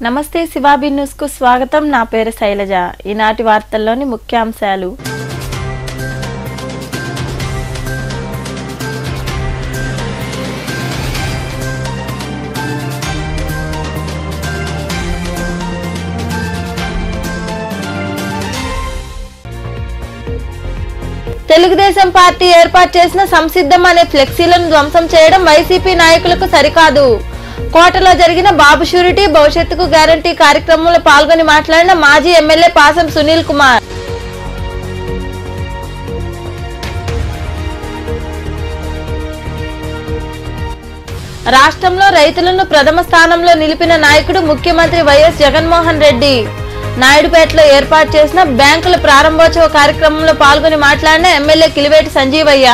నమస్తే శివాబి న్యూస్ కు స్వాగతం। నా పేరు శైలజ। ఈనాటి వార్తల్లోని ముఖ్యాంశాలు। తెలుగుదేశం పార్టీ ఏర్పాటు చేసిన సంసిద్ధం అనే ఫ్లెక్సీలను ధ్వంసం చేయడం వైసీపీ నాయకులకు సరికాదు। కోటలో జరిగిన బాబు షూరిటీ భవిష్యత్తుకు గ్యారంటీ కార్యక్రమంలో పాల్గొని మాట్లాడిన మాజీ ఎమ్మెల్యే పాసం సునీల్ కుమార్। రాష్ట్రంలో రైతులను ప్రథమ స్థానంలో నిలిపిన నాయకుడు ముఖ్యమంత్రి వైఎస్ జగన్మోహన్ రెడ్డి। నాయుడుపేటలో ఏర్పాటు చేసిన బ్యాంకుల ప్రారంభోత్సవ కార్యక్రమంలో పాల్గొని మాట్లాడిన ఎమ్మెల్యే కిలివేటి సంజీవయ్య।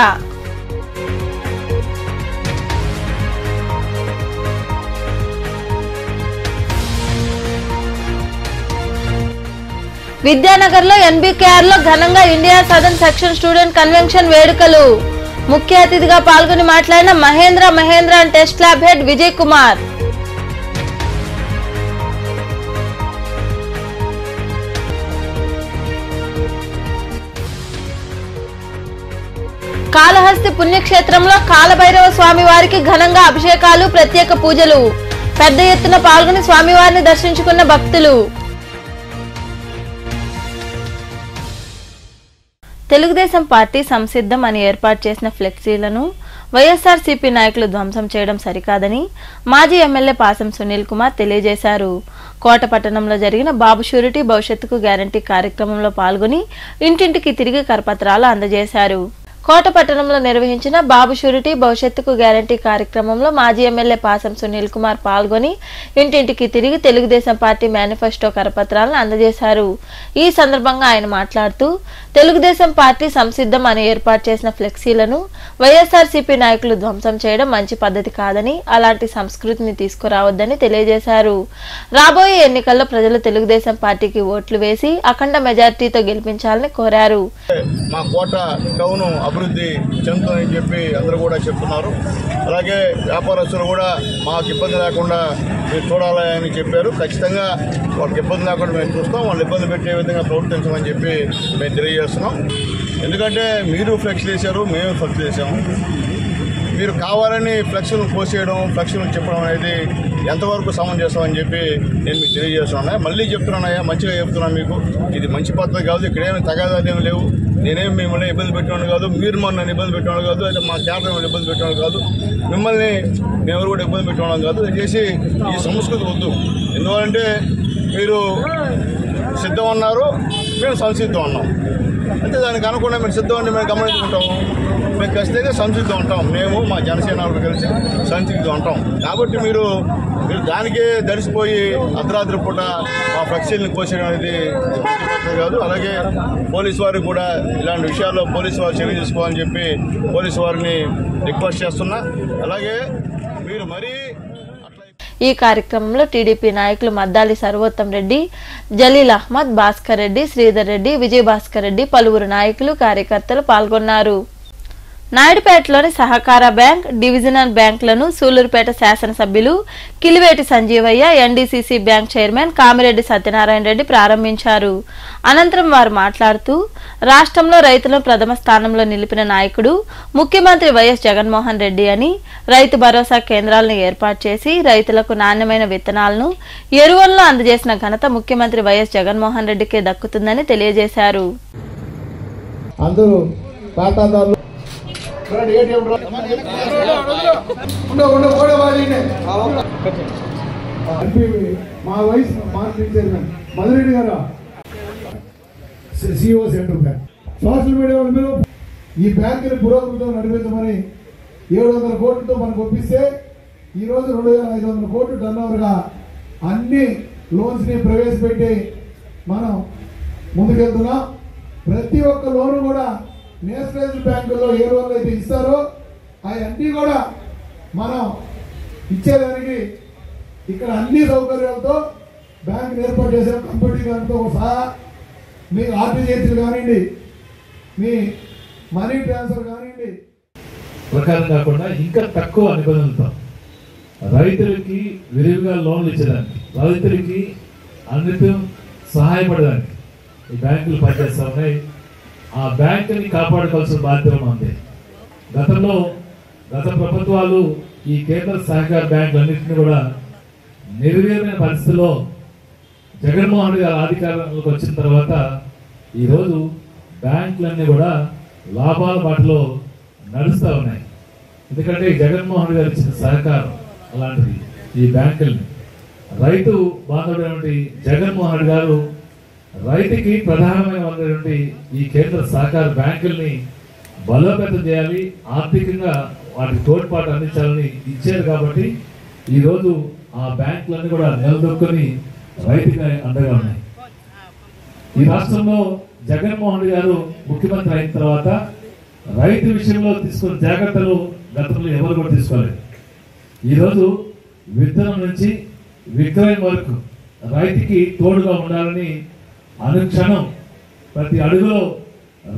విద్యానగర్ లో ఎన్బీకేఆర్ లో ఘనంగా India southern section student convention వేడుకలు। ముఖ్య అతిథిగా పాల్గొని మాట్లాడిన Mahindra test lab head Vijay Kumar. Kalahasti పుణ్యక్షేత్రంలో కాలభైరవ స్వామి వారికి ఘనంగా అభిషేకాలు ప్రత్యేక పూజలు। పెద్ద ఎత్తున పాల్గొని స్వామివారిని దర్శించుకున్న భక్తులు। తెలుగుదేశం పార్టీ సంసిద్ధం అని ఏర్పాటు చేసిన ఫ్లెక్సీలను వైఎస్ఆర్సీపీ నాయకులు ధ్వంసం చేయడం సరికాదని మాజీ ఎమ్మెల్యే పాసం సునీల్ కుమార్ తెలియజేశారు। కోట పట్టణంలో జరిగిన బాబు షూరిటీ భవిష్యత్తుకు గ్యారంటీ కార్యక్రమంలో పాల్గొని ఇంటింటికి తిరిగి కరపత్రాలు అందజేశారు। కోట పట్టణంలో నిర్వహించిన బాబు షూరిటీ భవిష్యత్తుకు గ్యారంటీ కార్యక్రమంలో మాజీ ఎమ్మెల్యే పాసం సునీల్ కుమార్ పాల్గొని ఇంటింటికి తిరిగి తెలుగుదేశం పార్టీ మేనిఫెస్టో కరపత్రాలను అందజేశారు। ఈ సందర్భంగా ఆయన మాట్లాడుతూ తెలుగుదేశం పార్టీ సంసిద్ధం అని ఏర్పాటు చేసిన ఫ్లెక్సీలను వైఎస్ఆర్సీపీ నాయకులు ధ్వంసం చేయడం మంచి పద్ధతి కాదని, అలాంటి సంస్కృతిని తీసుకురావద్దని తెలియజేశారు। రాబోయే ఎన్నికల్లో ప్రజలు తెలుగుదేశం పార్టీకి ఓట్లు వేసి అఖండ మెజార్టీతో గెలిపించాలని కోరారు। అభివృద్ధి చెందుతుందని చెప్పి అందరూ కూడా చెప్తున్నారు। అలాగే వ్యాపారస్తులు కూడా మాకు ఇబ్బంది లేకుండా మీరు చూడాలని చెప్పారు। ఖచ్చితంగా వాళ్ళకి ఇబ్బంది లేకుండా మేము చూస్తాం, వాళ్ళు ఇబ్బంది పెట్టే విధంగా ప్రవర్తించమని చెప్పి మేము తెలియజేస్తున్నాం। ఎందుకంటే మీరు ఫ్లెక్స్ చేశారు, మేము ఫ్లెక్స్ చేసాము। మీరు కావాలని ఫ్లెక్స్ను పోసేయడం, ఫ్లెక్స్ను చెప్పడం అనేది ఎంతవరకు సమంజసం అని చెప్పి నేను మీకు తెలియజేస్తున్నాను। మళ్ళీ చెప్తున్నానయ్యా, మంచిగా చెప్తున్నాను మీకు, ఇది మంచి పద్ధతి కాదు, ఇక్కడేమి తగాదాలు లేవు, నేనేమి మిమ్మల్ని ఇబ్బంది పెట్టినాను కాదు, మీరు నన్ను ఇబ్బంది పెట్టినాను కాదు, అయితే మా క్యాడర్ ఇబ్బంది పెట్టినాను కాదు, మిమ్మల్ని మేమెవరు కూడా ఇబ్బంది పెట్టినాం కాదు। దయచేసి ఈ సంస్కృతి వద్దు। ఎందుకంటే మీరు సిద్ధం అన్నారు, మేము సంసిద్ధం అన్నాం, అంటే దానికి అనుకుండా మీరు సిద్ధం అంటే మేము గమనించుకుంటాము, మేము ఖచ్చితంగా సంసిద్ధం ఉంటాం, మేము మా జనసేనలు కలిసి సంసిద్ధం ఉంటాం। కాబట్టి మీరు దానికే దరిసిపోయి అర్ధరాత్రి పూట మా ఫ్లెక్సీలను కోసేయడం అనేది కాదు। అలాగే పోలీసు వారికి కూడా ఇలాంటి విషయాల్లో పోలీసు వారు చర్య తీసుకోవాలని చెప్పి పోలీసు వారిని రిక్వెస్ట్ చేస్తున్నా। అలాగే మీరు మరీ ఈ కార్యక్రమంలో టీడీపీ నాయకులు మద్దాలి సర్వోత్తం రెడ్డి, జలీల్ అహ్మద్, భాస్కర్ రెడ్డి, శ్రీధర్ రెడ్డి, విజయ్ భాస్కర్ రెడ్డి, పలువురు నాయకులు కార్యకర్తలు పాల్గొన్నారు। నాయుడుపేటలోని సహకార బ్యాంక్, డివిజనల్ బ్యాంకులను సూలూరుపేట శాసనసభ్యులు Kiliveti Sanjeevaiah, NDCC bank chairman Kamireddy Satyanarayana Reddy ప్రారంభించారు। అనంతరం వారు మాట్లాడుతూ రాష్ట్రంలో రైతులను ప్రథమ స్థానంలో నిలిపిన నాయకుడు ముఖ్యమంత్రి వైఎస్ జగన్మోహన్ రెడ్డి అని, రైతు భరోసా కేంద్రాలను ఏర్పాటు చేసి రైతులకు నాణ్యమైన విత్తనాలను, ఎరువులను అందజేసిన ఘనత ముఖ్యమంత్రి వైఎస్ జగన్మోహన్ రెడ్డికే దక్కుతుందని తెలియజేశారు। మా వైస్ మార్కెటింగ్ చైర్మన్ మధురెడ్డి గారు, CEO central bank, social media మీరు ఈ బ్యాంకుని పురోగతితో నడిపించమని 700 కోట్లతో మనకు ఒప్పిస్తే ఈరోజు 2500 కోట్లు టర్న్ ఓవర్గా అన్ని లోన్స్ ని ప్రవేశపెట్టి మనం ముందుకెళ్తున్నాం। ప్రతి ఒక్క లోను కూడా నేషనలైజ్డ్ బ్యాంకుల్లో ఏ లోన్లు అయితే ఇస్తారో అవన్నీ కూడా మనం ఇచ్చేదానికి ఇక్కడ అన్ని సౌకర్యాలతో బ్యాంకులు ఏర్పాటు చేసిన కంప్యూటర్తో సహా మీకు ఆర్టీజీఎస్లు కానివ్వండి, మీ మనీ ట్రాన్స్ఫర్ కానివ్వండి, ప్రకారం కాకుండా ఇంకా తక్కువ నిబంధనలతో రైతులకి విరివిగా లోన్లు ఇచ్చేదానికి రైతులకి అన్నిటి సహాయపడడానికి ఈ బ్యాంకులు పనిచేస్తూ ఉన్నాయి. ఆ బ్యాంకుని కాపాడుకోవాల్సిన బాధ్యత ఉంది. గత ప్రభుత్వాలు ఈ కేంద్ర సహకార బ్యాంకులన్నింటినీ కూడా నిర్వీర్యమైన పరిస్థితుల్లో జగన్మోహన్ రెడ్డి గారు అధికారంలోకి వచ్చిన తర్వాత ఈరోజు బ్యాంకులన్నీ కూడా లాభాల బాటలో నడుస్తూ ఉన్నాయి. ఎందుకంటే జగన్మోహన్ రెడ్డి గారు ఇచ్చిన సహకారం అలాంటిది. ఈ బ్యాంకుల్ని రైతు బాంధవుడైనటువంటి జగన్మోహన్ రెడ్డి గారు రైతుకి ప్రధానమైనటువంటి ఈ కేంద్ర సహకార బ్యాంకుల్ని బలోపేతం చేయాలి, ఆర్థికంగా వాటికి తోడ్పాటు అందించాలని ఇచ్చారు. కాబట్టి ఈరోజు ఆ బ్యాంకులన్నీ కూడా నిలదొక్కుని రైతుగా అండగా ఉన్నాయి. ఈ రాష్ట్రంలో జగన్మోహన్ రెడ్డి గారు ముఖ్యమంత్రి అయిన తర్వాత రైతు విషయంలో తీసుకున్న జాగ్రత్తలు గతంలో ఎవరు కూడా తీసుకోలేదు. ఈరోజు విత్తనం నుంచి విక్రయం వరకు రైతుకి తోడుగా ఉండాలని అనుక్షణం ప్రతి అడుగులో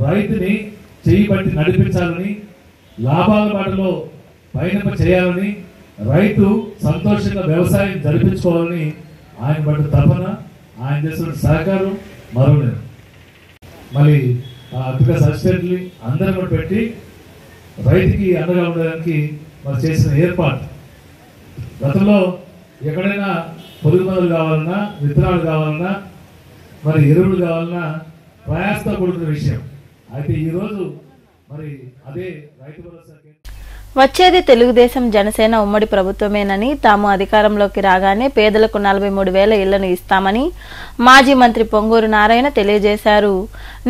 రైతుని చేయి పట్టి నడిపించాలని, లాభాల బాటలో పయనింప చేయాలని, రైతు సంతోషంగా వ్యవసాయం జరిపించుకోవాలని ఆయన పట్ల తపన, ఆయన చేసిన సహకారం మరవలేదు. మళ్ళీ అగ్రికల్చర్ అసిస్టెంట్ని అందరూ కూడా పెట్టి రైతుకి అండగా ఉండడానికి మరి చేసిన ఏర్పాటు. గతంలో ఎక్కడైనా పొదుగు మందులు కావాలన్నా, విత్తనాలు కావాలన్నా, మరి ఎరువులు కావాలన్నా ప్రయాసతో కూడుకున్న విషయం. అయితే ఈరోజు మరి అదే రైతు భరోసా వచ్చేది తెలుగుదేశం జనసేన ఉమ్మడి ప్రభుత్వమేనని, తాము అధికారంలోకి రాగానే పేదలకు 43,000 ఇళ్లను ఇస్తామని మాజీ మంత్రి పొంగూరు నారాయణ తెలియజేశారు.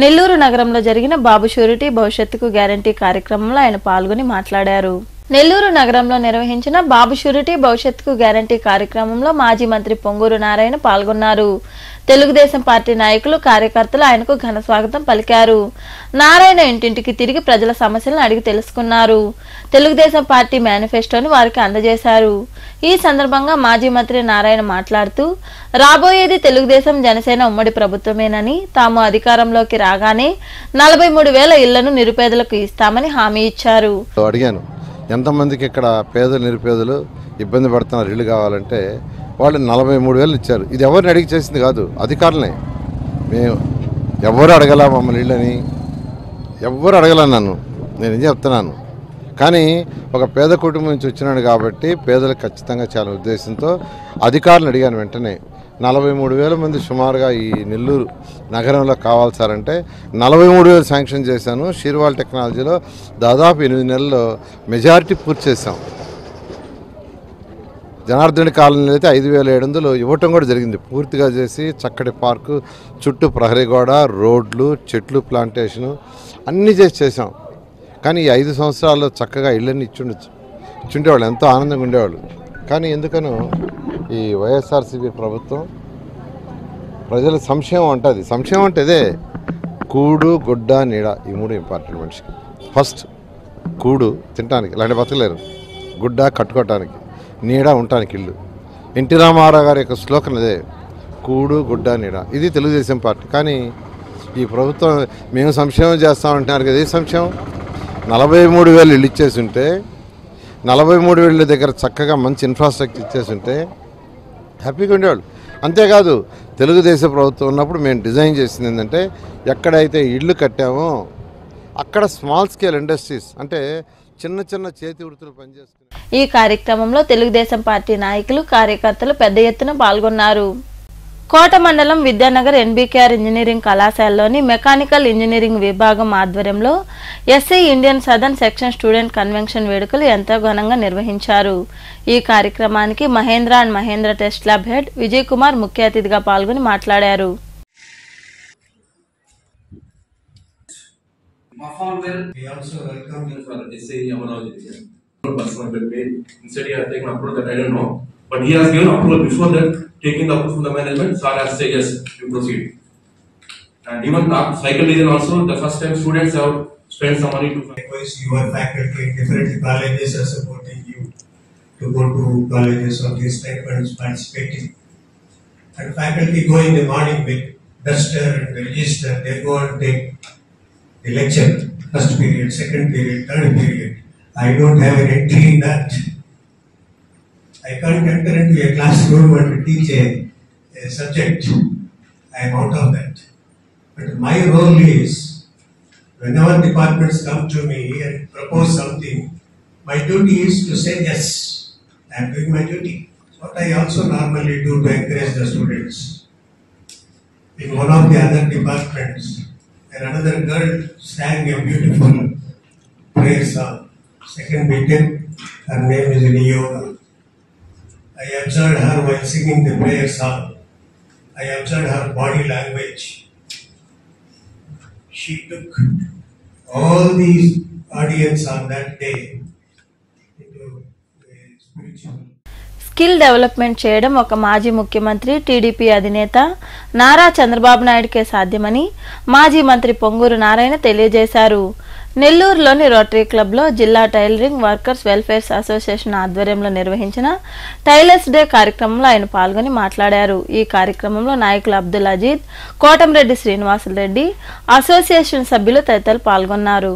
నెల్లూరు నగరంలో జరిగిన బాబు షూరిటీ భవిష్యత్తుకు గ్యారంటీ కార్యక్రమంలో ఆయన పాల్గొని మాట్లాడారు. నెల్లూరు నగరంలో నిర్వహించిన బాబు షూరిటీ భవిష్యత్తుకు గ్యారంటీ కార్యక్రమంలో మాజీ మంత్రి పొంగూరు నారాయణ పాల్గొన్నారు. తెలుగుదేశం పార్టీ నాయకులు, కార్యకర్తలు ఆయనకు ఘన స్వాగతం పలికారు. నారాయణ ఇంటింటికి తిరిగి ప్రజల సమస్యలను అడిగి తెలుసుకున్నారు. తెలుగుదేశం పార్టీ మేనిఫెస్టోను వారికి అందజేశారు. ఈ సందర్భంగా మాజీ మంత్రి నారాయణ మాట్లాడుతూ, రాబోయేది తెలుగుదేశం జనసేన ఉమ్మడి ప్రభుత్వమేనని, తాము అధికారంలోకి రాగానే 43,000 ఇళ్లను నిరుపేదలకు ఇస్తామని హామీ ఇచ్చారు. అడిగాను, ఎంతమందికి ఇక్కడ పేదలు నిరుపేదలు ఇబ్బంది పడుతున్నారు ఇల్లు కావాలంటే వాళ్ళు 43,000 ఇచ్చారు. ఇది ఎవరిని అడిగి చేసింది కాదు, అధికారులనే. మేము ఎవరు అడగల మమ్మల్ని ఇళ్ళని, ఎవ్వరు అడగల నన్ను, నేను ఏం చెప్తున్నాను. కానీ ఒక పేద కుటుంబం నుంచి వచ్చినాడు కాబట్టి పేదలకు ఖచ్చితంగా చాలా ఉద్దేశంతో అధికారులను అడిగాను. వెంటనే 43,000 మంది సుమారుగా ఈ నెల్లూరు నగరంలో కావాలి సార్ అంటే 43,000 శాంక్షన్ చేశాను. షీర్వాల్ టెక్నాలజీలో దాదాపు 8 నెలల్లో మెజారిటీ పూర్తి చేశాం. జనార్దన్ కాలనీలో అయితే 5,700 ఇవ్వటం కూడా జరిగింది. పూర్తిగా చేసి చక్కటి పార్కు, చుట్టూ ప్రహరీ గోడ, రోడ్లు, చెట్లు, ప్లాంటేషను అన్నీ చేసాం. కానీ ఈ 5 సంవత్సరాల్లో చక్కగా ఇళ్ళని ఇచ్చుండేవాళ్ళు, ఎంతో ఆనందంగా ఉండేవాళ్ళు. కానీ ఎందుకనో ఈ వైఎస్ఆర్సీపీ ప్రభుత్వం ప్రజల సంక్షేమం ఉంటుంది. సంక్షేమం అంటే ఇదే, కూడు, గుడ్డ, నీడ, ఈ 3 ఇంపార్టెంట్ మనిషికి. ఫస్ట్ కూడు తినడానికి, ఇలాంటి బతకలేరు. గుడ్డ కట్టుకోవటానికి, నీడ ఉండటానికి ఇల్లు. ఎన్టీ రామారావు గారి యొక్క స్లోకన్ అదే, కూడు, గుడ్డ, నీడ. ఇది తెలుగుదేశం పార్టీ. కానీ ఈ ప్రభుత్వం మేము సంక్షేమం చేస్తామంటున్నారు కదా, ఏ సంక్షేమం? 43,000 ఇల్లు ఇచ్చేసి ఉంటే, 43,000 దగ్గర చక్కగా మంచి ఇన్ఫ్రాస్ట్రక్చర్ ఇచ్చేసి ఉంటే హ్యాపీగా ఉండేవాళ్ళు. అంతేకాదు తెలుగుదేశం ప్రభుత్వం ఉన్నప్పుడు మేము డిజైన్ చేసింది ఏంటంటే, ఎక్కడైతే ఇళ్ళు కట్టామో అక్కడ స్మాల్ స్కేల్ ఇండస్ట్రీస్ అంటే చిన్న చిన్న చేతి వృత్తులు పనిచేస్తున్నాయి. ఈ కార్యక్రమంలో తెలుగుదేశం పార్టీ నాయకులు, కార్యకర్తలు పెద్ద ఎత్తున పాల్గొన్నారు. కోట మండలం విద్యానగర్ ఎన్బీకేఆర్ ఇంజనీరింగ్ కళాశాలలోని మెకానికల్ ఇంజనీరింగ్ విభాగం ఆధ్వర్యంలో SC Indian southern section student convention వేడుకలు ఎంతో ఘనంగా నిర్వహించారు. ఈ కార్యక్రమానికి Mahindra and Mahindra test lab head Vijay Kumar ముఖ్య అతిథిగా పాల్గొని మాట్లాడారు. But he has given approval. Before that, taking the approval from the management, sir has said yes, you proceed. And even cycle division also, the first time students have spent some money to. Likewise, your faculty in different colleges are supporting you to go to colleges of these type and participating. And faculty go in the morning with duster and register. They go and take the lecture, first period, second period, third period. I don't have an entry in that. I can't enter into a classroom and teach a subject. I am out of that. But my role is, whenever departments come to me and propose something, my duty is to say yes. I am doing my duty. What I also normally do to encourage the students. In one of the other departments, and another girl sang a beautiful prayer song. Second weekend, her name is Niyoga. I observed her while singing the prayer song. I observed her body language. She took all these audience on that day into a spiritual. Skill development చేయడం ఒక మాజీ ముఖ్యమంత్రి TDP అధినేత నారా చంద్రబాబు నాయుడుకే సాధ్యమని మాజీ మంత్రి పొంగూరు నారాయణ తెలియజేశారు. నెల్లూరులోని రోటరీ క్లబ్లో జిల్లా టైలరింగ్ వర్కర్స్ వెల్ఫేర్ అసోసియేషన్ ఆధ్వర్యంలో నిర్వహించిన టైలర్స్ డే కార్యక్రమంలో ఆయన పాల్గొని మాట్లాడారు. ఈ కార్యక్రమంలో నాయకులు అబ్దుల్ అజీద్, కోటంరెడ్డి శ్రీనివాసులరెడ్డి, అసోసియేషన్ సభ్యులు తదితరులు పాల్గొన్నారు.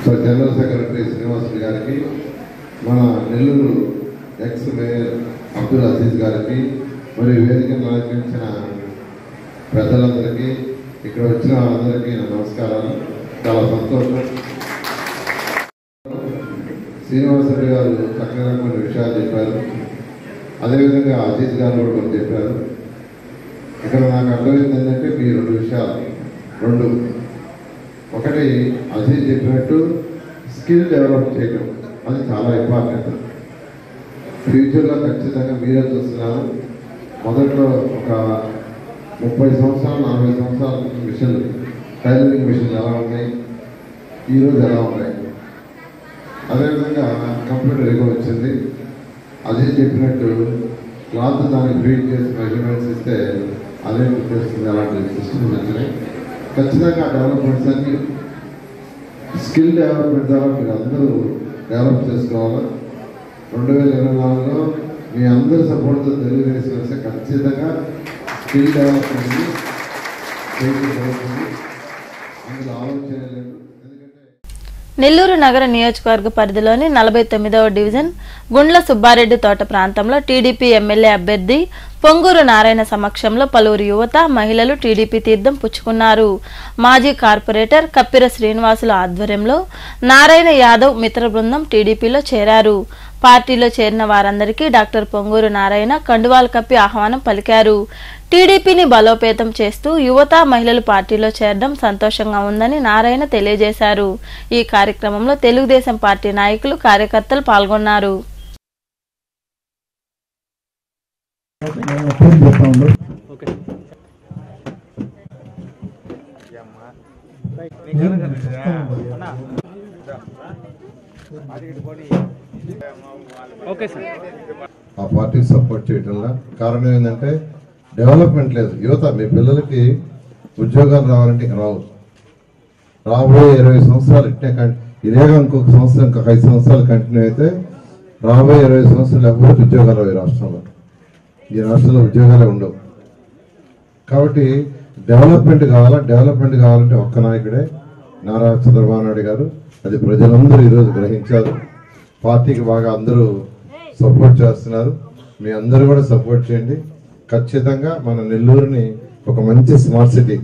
సో జనరల్ సెక్రటరీ శ్రీనివాసులు గారికి, మన నెల్లూరు ఎక్స్ మేయర్ అబ్దుల్ అజీజ్ గారికి, మరియు వేదికను అలంకరించిన పెద్దలందరికీ, ఇక్కడ వచ్చిన వాళ్ళందరికీ నా నమస్కారాలు. చాలా సంతోషం. శ్రీనివాసరెడ్డి గారు చక్కగా కొన్ని విషయాలు చెప్పారు. అదేవిధంగా అజీజ్ గారు కూడా కొన్ని చెప్పారు. ఇక్కడ నాకు అర్థమైంది ఏంటంటే మీ రెండు విషయాలు. ఒకటి, అజీజ్ చెప్పినట్టు స్కిల్ డెవలప్ చేయడం అది చాలా ఇంపార్టెంట్. ఫ్యూచర్లో ఖచ్చితంగా మీరే చూస్తున్నారు. మొదట్లో ఒక 30 సంవత్సరాలు 40 సంవత్సరాల మిషన్ టైలరింగ్ మిషన్లు ఎలా ఉన్నాయి, ఈరోజు ఎలా ఉన్నాయి. అదేవిధంగా కంప్యూటర్ యుగం వచ్చింది. అదే చెప్పినట్టు క్లాత్ దానికి బ్రీడ్ చేసి మెజర్మెంట్స్ ఇస్తే అదే చేస్తుంది. అలాంటి సిస్టమ్స్ వచ్చినాయి. ఖచ్చితంగా డెవలప్మెంట్స్ అన్ని స్కిల్ డెవలప్మెంట్ ద్వారా మీరు అందరూ డెవలప్ చేసుకోవాలి. 2024లో మీ అందరి సపోర్ట్తో తెలుగుదేశం వస్తే ఖచ్చితంగా స్కిల్ డెవలప్మెంట్ చేయగలుగుతుంది. అందులో ఆలోచన లేదు. నెల్లూరు నగర నియోజకవర్గ పరిధిలోని 49వ డివిజన్ గుండ్ల సుబ్బారెడ్డి తోట ప్రాంతంలో టీడీపీ ఎమ్మెల్యే అభ్యర్థి పొంగూరు నారాయణ సమక్షంలో పలువురు యువత, మహిళలు టీడీపీ తీర్థం పుచ్చుకున్నారు. మాజీ కార్పొరేటర్ కప్పిర శ్రీనివాసుల ఆధ్వర్యంలో నారాయణ యాదవ్ మిత్ర బృందం టీడీపీలో చేరారు. పార్టీలో చేరిన వారందరికీ డాక్టర్ పొంగూరు నారాయణ కండువాలు కప్పి ఆహ్వానం పలికారు. టీడీపీని బలోపేతం చేస్తూ యువత, మహిళలు పార్టీలో చేరడం సంతోషంగా ఉందని నారాయణ తెలియజేశారు. ఈ కార్యక్రమంలో తెలుగుదేశం పార్టీ నాయకులు, కార్యకర్తలు పాల్గొన్నారు. ఆ పార్టీ సపోర్ట్ చేయడంలో కారణం ఏంటంటే డెవలప్మెంట్ లేదు. యువత, మీ పిల్లలకి ఉద్యోగాలు రావాలంటే ఇక రావు. రాబోయే 20 సంవత్సరాలు ఇదేగా ఇంకొక సంవత్సరం, ఇంకొక 5 సంవత్సరాలు కంటిన్యూ అయితే రాబోయే 20 సంవత్సరాలు లేకపోతే ఉద్యోగాలు ఈ రాష్ట్రంలో. ఈ రాష్ట్రంలో ఉద్యోగాలే ఉండవు. కాబట్టి డెవలప్మెంట్ కావాలంటే ఒక్క నాయకుడే, నారా చంద్రబాబు నాయుడు గారు. అది ప్రజలందరూ ఈరోజు గ్రహించారు. పార్టీకి బాగా అందరూ సపోర్ట్ చేస్తున్నారు. మీ అందరూ కూడా సపోర్ట్ చేయండి. ఖచ్చితంగా మన నెల్లూరుని ఒక మంచి స్మార్ట్ సిటీ.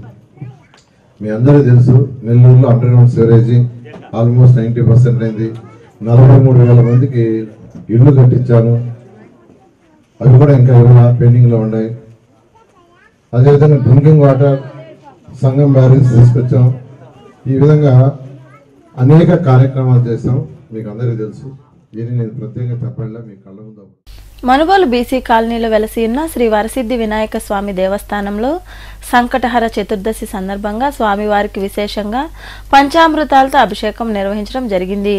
మీ అందరూ తెలుసు, నెల్లూరులో అండర్ గ్రౌండ్ సివరేజీ ఆల్మోస్ట్ 90% అయింది. 43,000 మందికి ఇళ్ళు కట్టించాను. అవి కూడా ఇంకా పెండింగ్లో ఉన్నాయి. అదేవిధంగా డ్రింకింగ్ వాటర్ సంఘం బ్యారెన్స్ తీసుకొచ్చాం. ఈ విధంగా అనేక కార్యక్రమాలు చేస్తాం. మీకు అందరికీ తెలుసు. ఇది నేను ప్రత్యేకంగా చెప్పాలా, మీ కళ్ళ ముందు. మనుబోలు బీసీ కాలనీలో వెలసి ఉన్న శ్రీ వరసిద్ధి వినాయక స్వామి దేవస్థానంలో సంకటహర చతుర్దశి సందర్భంగా స్వామివారికి విశేషంగా పంచామృతాలతో అభిషేకం నిర్వహించడం జరిగింది.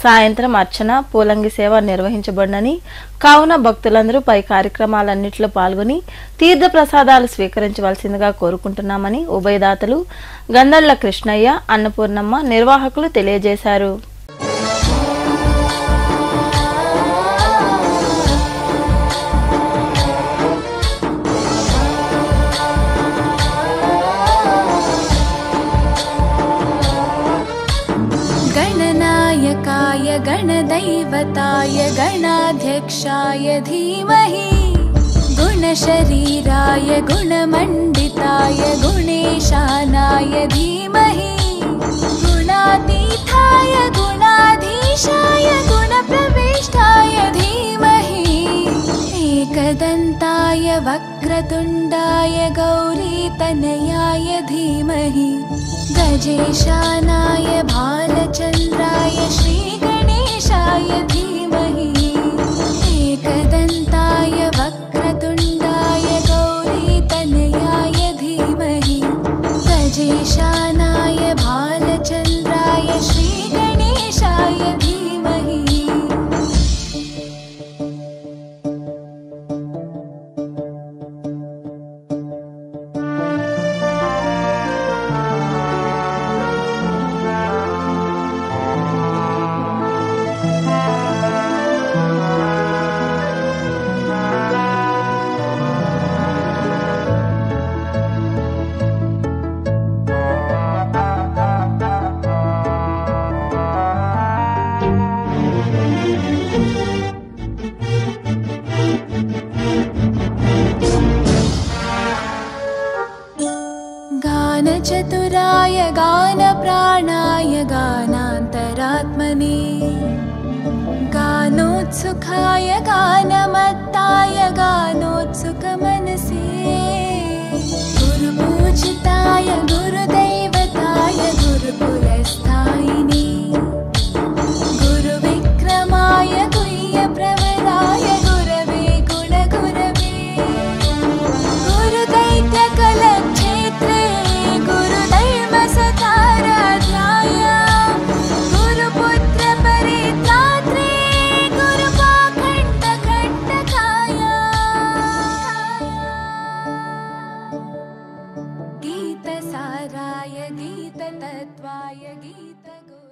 సాయంత్రం అర్చన, పూలంగి సేవ నిర్వహించబడినని, కావున భక్తులందరూ పై కార్యక్రమాలన్నింటిలో పాల్గొని తీర్థ ప్రసాదాలు స్వీకరించవలసిందిగా కోరుకుంటున్నామని ఉభయదాతలు గందళ్ల కృష్ణయ్య, అన్నపూర్ణమ్మ, నిర్వాహకులు తెలియజేశారు. गुरुदैवताय गणाध्यक्षाय धीमहि गुणशरीराय गुणमण्डिताय गुणेशानाय धीमहि गुणातीताय गुणाधीशाय गुणप्रविष्टाय धीमहि एकदन्ताय वक्रतुण्डाय गौरीतनयाय धीमहि गजेशानाय भालचन्द्राय श्रीगणेशाय धीमहि एकदन्ताय वक्रतुण्डाय गौरीतनयाय धीमहि गजेशानाय भालचन्द्राय श्रीगणेशाय धीमहि गानचतुराय गानप्राणाय गानान्तरात्मने गानोत्सुकाय गानमत्ताय गानोत्सुकमनसे गुरुपूजिताय गुरुदैवताय गुरुकुलस्थायिने गुरुविक्रमाय गुह्यप्रवराय गुरवे गुणगुरवे गुरुदैत्यकलक्षेत्रे गुरुधर्मसताराध्याय गुरुपुत्रपरित्रात्रे गुरुपाखण्डखण्डकाय गीतसाराय गीततत्त्वाय गीतगोत्र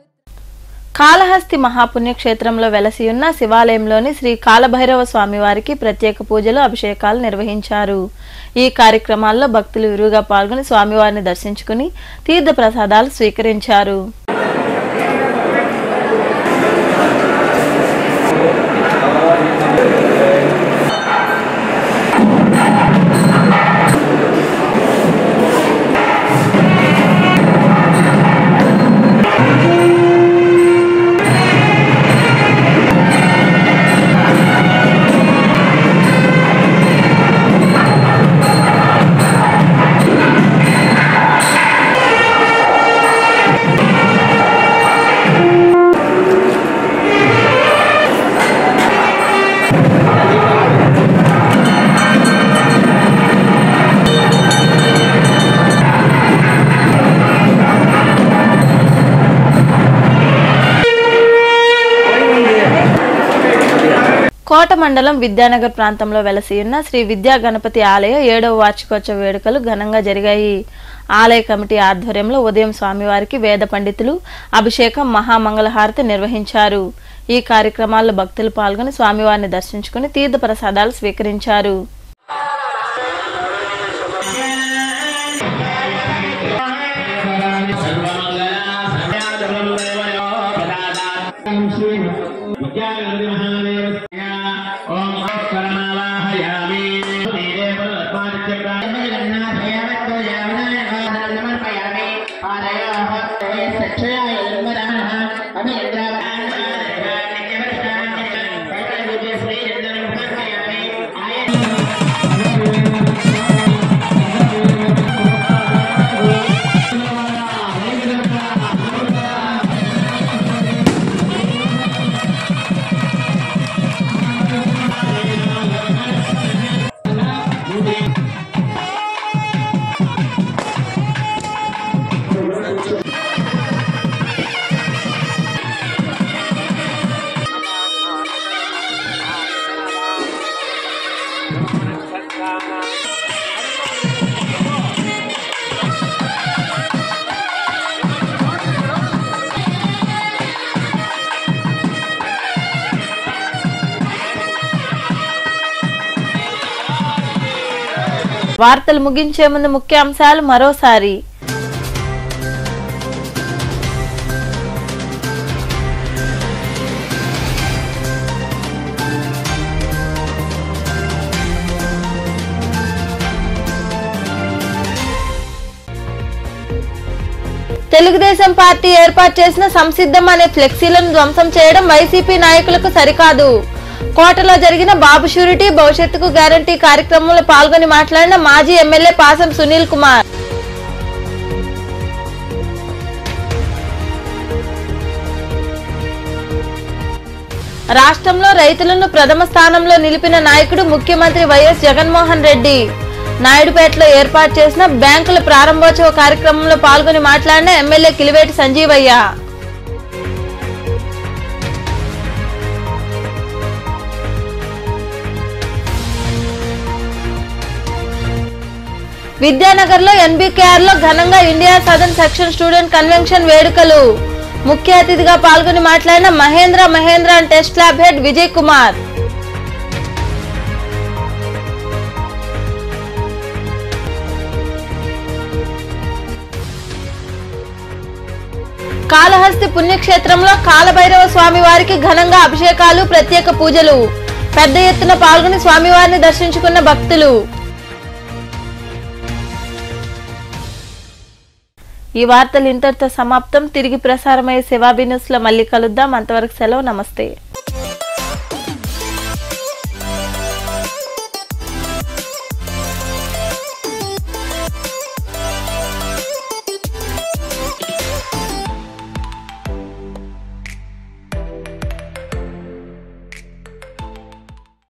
కాళహస్తి మహాపుణ్యక్షేత్రంలో వెలసి ఉన్న శివాలయంలోని శ్రీ కాలభైరవ స్వామి వారికి ప్రత్యేక పూజలు అభిషేకాలు నిర్వహించారు. ఈ కార్యక్రమాల్లో భక్తులు విరివిగా పాల్గొని స్వామివారిని దర్శించుకుని తీర్థ ప్రసాదాలు స్వీకరించారు. కోట మండలం విద్యానగర్ ప్రాంతంలో వెలసి ఉన్న శ్రీ విద్యా గణపతి ఆలయ 7వ వార్షికోత్సవ వేడుకలు ఘనంగా జరిగాయి. ఆలయ కమిటీ ఆధ్వర్యంలో ఉదయం స్వామివారికి వేద పండితులు అభిషేకం మహామంగళహారతి నిర్వహించారు. ఈ కార్యక్రమాల్లో భక్తులు పాల్గొని స్వామివారిని దర్శించుకుని తీర్థ ప్రసాదాలు స్వీకరించారు. వార్తలు ముగించే ముందు ముఖ్యాంశాలు మరోసారి. తెలుగుదేశం పార్టీ ఏర్పాటు చేసిన సంసిద్ధం అనే ఫ్లెక్సీలను ధ్వంసం చేయడం వైసీపీ నాయకులకు సరికాదు. కోటలో జరిగిన బాబు షూరిటీ భవిష్యత్తుకు గ్యారంటీ కార్యక్రమంలో పాల్గొని మాట్లాడిన మాజీ ఎమ్మెల్యే పాసం సునీల్ కుమార్. రాష్ట్రంలో రైతులను ప్రథమ స్థానంలో నిలిపిన నాయకుడు ముఖ్యమంత్రి వైఎస్ జగన్మోహన్ రెడ్డి. నాయుడుపేటలో ఏర్పాటు చేసిన బ్యాంకుల ప్రారంభోత్సవ కార్యక్రమంలో పాల్గొని మాట్లాడిన ఎమ్మెల్యే కిలివేటి సంజీవయ్య. విద్యానగర్లో ఎన్బీకేఆర్ లో ఘనంగా India southern section student convention వేడుకలు. ముఖ్య అతిథిగా పాల్గొని మాట్లాడిన Mahindra and test lab head Vijay Kumar. Kalahasti పుణ్యక్షేత్రంలో కాలభైరవ స్వామి వారికి ఘనంగా అభిషేకాలు, ప్రత్యేక పూజలు. పెద్ద ఎత్తున పాల్గొని స్వామివారిని దర్శించుకున్న భక్తులు. ఈ వార్తలు ఇంతటితో సమాప్తం. తిరిగి ప్రసారమయ్యే సేవాబీ న్యూస్ లో మళ్ళీ కలుద్దాం. అంతవరకు సెలవు. నమస్తే.